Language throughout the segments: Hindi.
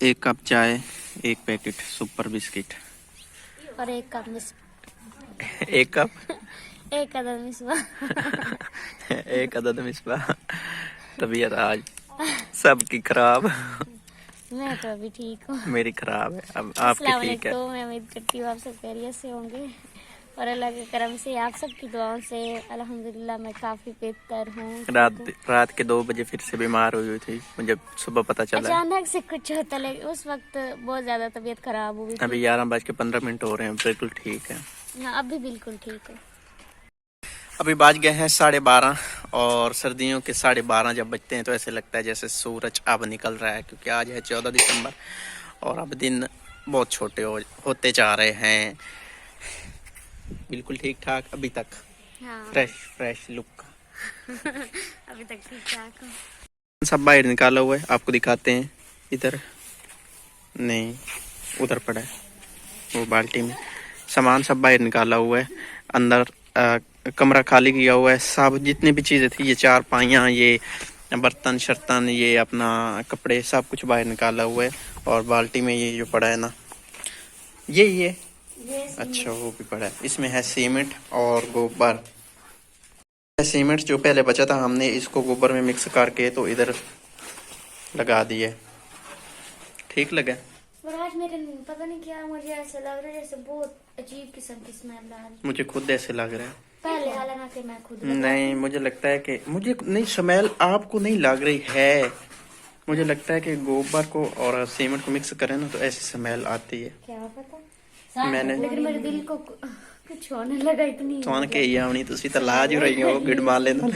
एक कप चाय, एक पैकेट सुपर बिस्किट और एक कप मिस एक कप एक अदद मिसवा। एक अदद मिसबा। तबीयत आज सबकी खराब। मैं तो अभी ठीक हूँ। मेरी खराब है, अब आपकी अस्सलाम ठीक है। वालेकुम। मैं उम्मीद करती हूँ आप सब खैरियत से होंगे और अल्लाह के करम से आप सबकी दुआओं से अल्हम्दुलिल्लाह मैं काफ़ी बेहतर हूँ। रात के 2 बजे फिर से बीमार हुई थी, मुझे सुबह पता चला है। अचानक से कुछ होता, लेकिन उस वक्त बहुत ज़्यादा तबीयत खराब हुई थी। अभी 11:15 हो रहे हैं, बिल्कुल ठीक है। हाँ, अब भी बिल्कुल ठीक है। अभी बज गए हैं 12:30 और सर्दियों के 12:30 जब बजते हैं तो ऐसे लगता है जैसे सूरज अब निकल रहा है, क्योंकि आज है 14 दिसंबर और अब दिन बहुत छोटे होते जा रहे हैं। बिल्कुल ठीक ठाक अभी तक। हाँ। Fresh look. अभी तक ठीक ठाक हूँ। सब बाहर निकाला हुआ है, आपको दिखाते हैं। इधर नहीं, उधर पड़ा है वो बाल्टी में। सामान सब बाहर निकाला हुआ है। अंदर कमरा खाली किया हुआ है। सब जितनी भी चीज़ें थी, ये चारपाइयाँ, ये बर्तन शर्तन, ये अपना कपड़े, सब कुछ बाहर निकाला हुआ है। और बाल्टी में ये जो पड़ा है ना, ये अच्छा वो भी पड़ा है। इसमें है सीमेंट और गोबर। सीमेंट जो पहले बचा था, हमने इसको गोबर में मिक्स करके तो इधर लगा दिए। ठीक लगा। पर आज मेरे पता नहीं क्या, मुझे ऐसा लग रहा है जैसे बहुत अजीब किस्म की स्मेल आ रही है। मुझे खुद ऐसे लग रहा है। पहले हालांकि मैं खुद नहीं, मुझे लगता है कि मुझे नहीं, स्मेल आपको नहीं लग रही है। मुझे लगता है कि गोबर को और सीमेंट को मिक्स करें ना तो ऐसी स्मेल आती है। क्या पता, मैंने लेकिन मेरे दिल को कुछ होने लगा इतनी। सोन के ही आवनी, तुसी तो लाज हो रही हो गिड मार लेना। हाँ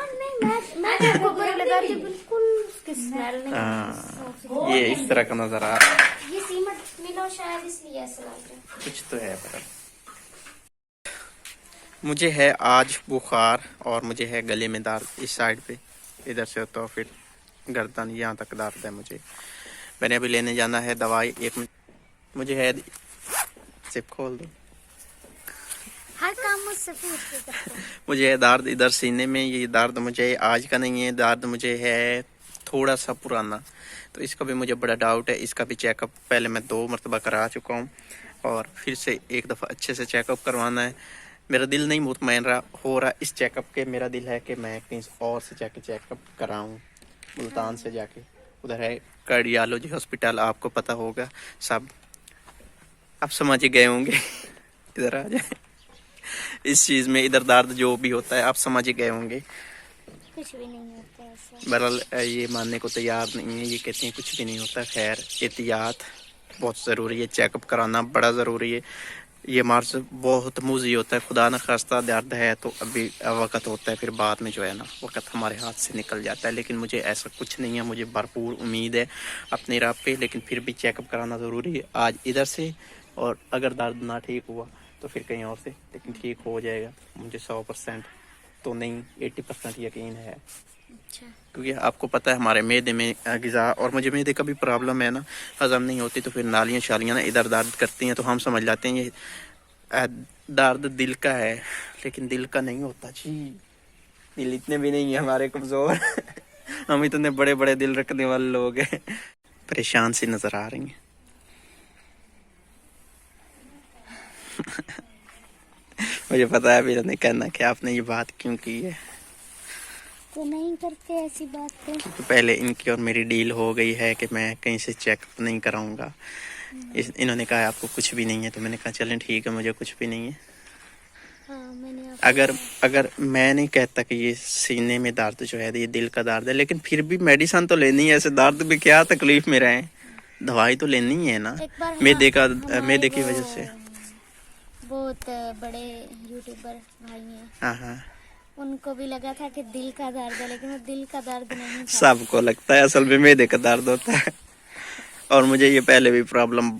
नहीं, मैं गोबर लगा दी, बिल्कुल उसकी स्मेल नहीं। हाँ, ये इस तरह का नजर आ रहा है। ये सीमेंट मिला शायद, इसलिए ऐसा लग रहा है। कुछ तो है पर मुझे है आज बुखार और मुझे है गले में दर्द इस साइड पे, इधर से तो फिर गर्दन यहाँ तक दर्द है मुझे। मैंने अभी लेने जाना है दवाई। 1 मिनट, मुझे है, सिप खोल दो। हर काम मुझसे पूछ के करते हैं। मुझे है दर्द इधर सीने में। ये दर्द मुझे आज का नहीं है, दर्द मुझे है थोड़ा सा पुराना। तो इसका भी मुझे बड़ा डाउट है। इसका भी चेकअप पहले मैं 2 मरतबा करा चुका हूँ और फिर से एक दफ़ा अच्छे से चेकअप करवाना है। मेरा दिल नहीं मुतमईन हो रहा इस चेकअप के। मेरा दिल है कि मैं कहीं और से जाके चेकअप कराऊँ, मुल्तान से जाके। उधर है कार्डियोलॉजी हॉस्पिटल, आपको पता होगा सब, आप समझ ही गए होंगे। इधर आ जाए, इस चीज़ में इधर दर्द जो भी होता है आप समझ ही गए होंगे। कुछ भी नहीं होता ऐसा। बहरहाल ये मानने को तैयार नहीं है, ये कहते हैं कुछ भी नहीं होता। खैर, एहतियात बहुत ज़रूरी है, चेकअप कराना बड़ा ज़रूरी है। ये मर्ज बहुत मुजी होता है, खुदा न खास्ता दर्द है तो अभी वक्त होता है, फिर बाद में जो है ना वक्त हमारे हाथ से निकल जाता है। लेकिन मुझे ऐसा कुछ नहीं है, मुझे भरपूर उम्मीद है अपनी रब पे। लेकिन फिर भी चेकअप कराना ज़रूरी है आज इधर से, और अगर दर्द ना ठीक हुआ तो फिर कहीं और से, लेकिन ठीक हो जाएगा। मुझे 100% तो नहीं, 80% यकीन है। अच्छा। क्योंकि आपको पता है हमारे मैदे में ग़िज़ा, और मुझे मैदे का भी प्रॉब्लम है ना, हज़म नहीं होती तो फिर नालियाँ शालियाँ ना इधर दर्द करती हैं, तो हम समझ जाते हैं ये दर्द दिल का है। लेकिन दिल का नहीं होता जी, दिल इतने भी नहीं है हमारे कमज़ोर। हम इतने बड़े बड़े दिल रखने वाले लोग हैं। परेशान सी नज़र आ रही हैं। मुझे पता है अभी नहीं कहना कि आपने ये बात क्यों की है, तो नहीं करते ऐसी बातें। क्योंकि पहले इनकी और मेरी डील हो गई है कि मैं कहीं से चेकअप नहीं कराऊंगा। इन्होंने कहा आपको कुछ भी नहीं है, तो मैंने कहा चलें ठीक है, मुझे कुछ भी नहीं है। हाँ, मैंने अगर मैं नहीं कहता कि ये सीने में दर्द जो है ये दिल का दर्द है, लेकिन फिर भी मेडिसिन तो लेनी है। ऐसे दर्द भी क्या तकलीफ में रहे, दवाई तो लेनी है ना। एक बार मैदे की वजह से बहुत बड़े यूट्यूबर भाई हैं, हाँ हाँ, उनको भी लगा था कि दिल का दर्द है, लेकिन वो दिल का दर्द नहीं था। सबको लगता है असल में मैदे का दर्द होता है। और मुझे ये पहले भी प्रॉब्लम,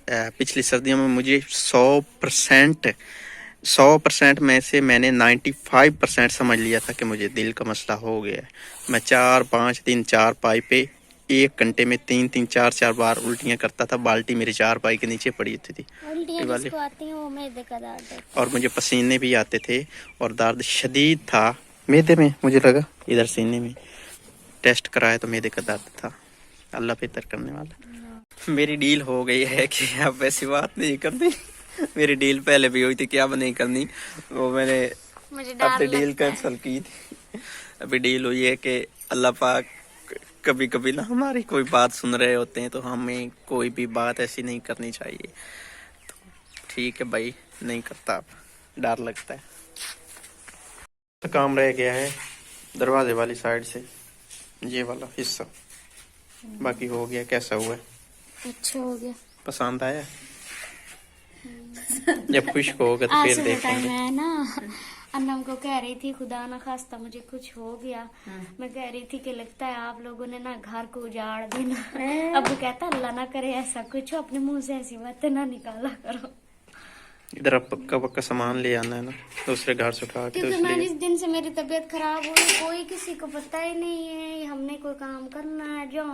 पिछली सर्दियों में मुझे 100% में से मैंने 95% समझ लिया था कि मुझे दिल का मसला हो गया है। मैं 4-5 दिन 4 पाई पे 1 घंटे में 3-3 4-4 बार उल्टियाँ करता था। बाल्टी मेरी 4 पाई के नीचे पड़ी होती थी उल्टियाँ जिसको आती हैं वो मैदे का दर्द है। और मुझे पसीने भी आते थे और दर्द शदीद था मैदे में। मुझे लगा इधर सीने में, टेस्ट कराया तो मैदे का दर्द था। अल्लाह बेहतर करने वाला। मेरी डील हो गई है कि अब ऐसी बात नहीं करनी। मेरी डील पहले भी हुई थी कि अब नहीं करनी, वो मैंने मुझे डर अपनी डील लगता है। कैंसिल की थी। अभी डील हुई है कि अल्लाह पाक कभी कभी ना हमारी कोई बात सुन रहे होते हैं, तो हमें कोई भी बात ऐसी नहीं करनी चाहिए। तो ठीक है भाई, नहीं करता, अब डर लगता है। तो काम रह गया है दरवाजे वाली साइड से, ये वाला हिस्सा, बाकी हो गया। कैसा हुआ है? अच्छा हो गया। पसंद आया? जब खुश होगा तो आज फिर सुबह टाइम देखेंगे। मैं ना अन्नम को कह रही थी, खुदा ना खास्ता मुझे कुछ हो गया, मैं कह रही थी कि लगता है आप लोगों ने ना घर को उजाड़ देना। अब वो कहता अल्लाह ना करे ऐसा कुछ हो, अपने मुंह से ऐसी बातें ना निकाला करो। इधर अब पक्का पक्का सामान ले आना है ना दूसरे घर से उठा के, तो क्योंकि मैं इसलिए जिस दिन से मेरी तबीयत खराब हुई कोई किसी को पता ही नहीं है हमने कोई काम करना है। जो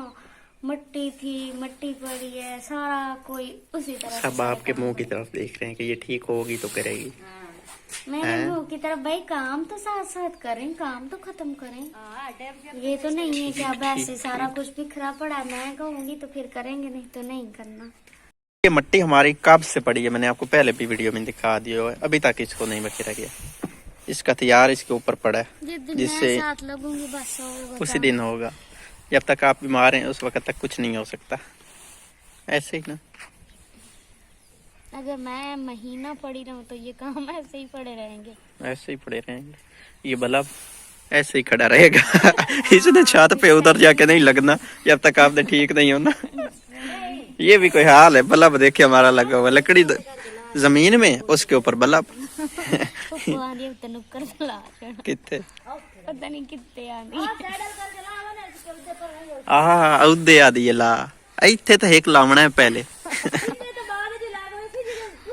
मट्टी थी मट्टी पड़ी है, सारा कोई उसी तरह से सब आपके मुंह की तरफ देख रहे हैं कि ये ठीक होगी तो करेगी। मेरे मुंह की तरफ भाई काम तो साथ साथ करें, काम तो खत्म करें। ये तो नहीं है कि अब ऐसे सारा कुछ बिखरा पड़ा मैं कहूंगी तो फिर करेंगे, नहीं तो नहीं करना। ये मट्टी हमारी कब से पड़ी है, मैंने आपको पहले भी वीडियो में दिखा दिया है, अभी तक इसको नहीं बखेरा गया। इसका तैयार इसके ऊपर पड़ा है, जिस दिन जिससे मैं साथ लगूंगी बस होगा उसी काम। दिन होगा। जब तक आप बीमार हैं उस वक्त तक कुछ नहीं हो सकता। ऐसे ही ना, अगर मैं महीना पड़ी रहूं तो ये काम ऐसे ही पड़े रहेंगे। ऐसे ही पड़े रहेंगे। ये बल्ब ऐसे ही खड़ा रहेगा। इसने छत पे उधर जाके नहीं लगना जब तक आपने ठीक नहीं होना। ये भी कोई हाल है। बल्ब देखिए हमारा लगा हुआ, लकड़ी जमीन में, उसके ऊपर बल्ब। कितने पता नहीं कितने आनी। औदे आदि ला इथे तो एक लावना है पहले।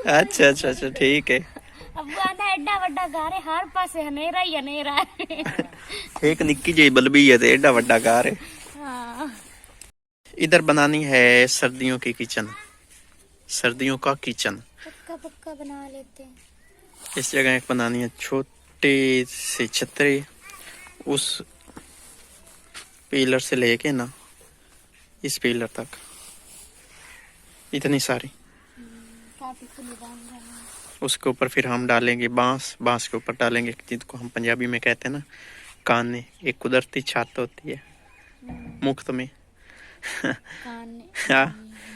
अच्छा अच्छा अच्छा ठीक है। अब आधा एडा वड्डा घर है, हर पासे हनेरा ही हनेरा है। एक निक्की जी बल्बी है तो एडा वड्डा घर है। हाँ। इधर बनानी है सर्दियों की किचन, सर्दियों का किचन। पक्का पक्का बना लेते हैं। इस जगह एक बनानी है छोटे से छतरी, उस पिलर से लेके ना इस पिलर तक, इतनी सारी। काफी खुली बात है। उसके ऊपर फिर हम डालेंगे बांस, बांस के ऊपर डालेंगे जिसको हम पंजाबी में कहते हैं ना काने। एक कुदरती छत होती है मुफ्त में। हाँ,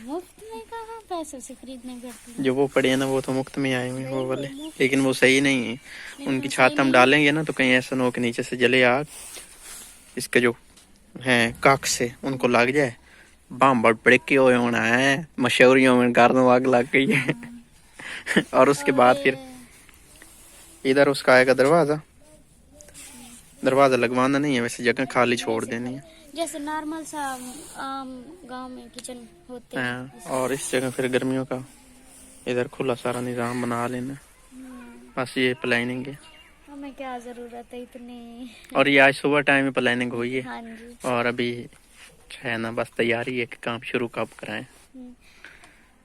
मुफ्त में कहाँ, पैसे से खरीदने पड़ती है। जो वो पड़े हैं ना वो तो मुफ्त में आए हुए हैं वो वाले, लेकिन वो सही नहीं है। उनकी वो छत सही हम नहीं डालेंगे ना तो कहीं ऐसा ना हो कि नीचे से जले आग, इसके जो हैं काक से उनको लग जाए। बांबड़ पड़के हुए होना है, मशहूरियों में गार्डों आग लग गई है। और उसके बाद फिर इधर उसका आएगा दरवाजा। दरवाजा लगवाना नहीं है वैसे, जगह खाली छोड़ देनी है। जैसे नॉर्मल सा आम गांव में किचन होते हैं। हाँ, और इस जगह फिर गर्मियों का इधर खुला सारा निजाम बना लेना। बस ये प्लानिंग है। हमें क्या जरूरत है इतनी। और ये आज सुबह टाइम में प्लानिंग हुई है। हाँ जी। और अभी है ना बस तैयारी है कि काम शुरू कब कराएं।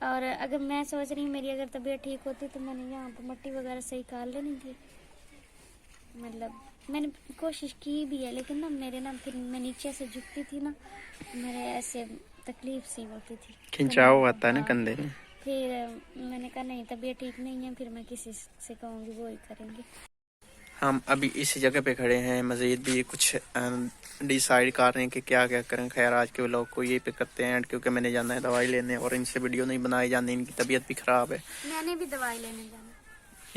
और अगर मैं सोच रही हूँ मेरी अगर तबीयत ठीक होती तो मैंने यहाँ पर मट्टी वगैरह सही कर लेनी थी। मतलब मैंने कोशिश की भी है, लेकिन ना मेरे ना फिर मैं नीचे से झुकती थी ना, मेरे ऐसे तकलीफ सी होती थी, खिंचाव आता है ना कंधे में। फिर मैंने कहा नहीं तबीयत ठीक नहीं है, फिर मैं किसी से कहूँगी वो ही करेंगे। हम अभी इसी जगह पे खड़े हैं, मजीद भी कुछ डिसाइड कर रहे हैं कि क्या क्या करें। खैर आज के व्लॉग को यही पे करते हैं, क्योंकि मैंने जाना है दवाई लेने और इनसे वीडियो नहीं बनाई जानी, इनकी तबीयत भी खराब है। मैंने भी दवाई लेने जाना,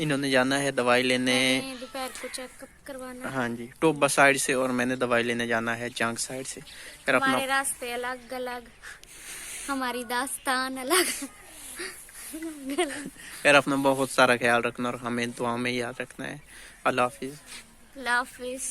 इन्होंने जाना है दवाई लेने दोपहर को चेकअप करवाना। हाँ जी, टोबा साइड से, और मैंने दवाई लेने जाना है जंग साइड से। फिर अपना हमारे रास्ते अलग अलग, हमारी दास्तान अलग। फिर अपना बहुत सारा ख्याल रखना और हमें दुआ में याद रखना है। अल्लाह हाफिज। अल्लाह हाफिज।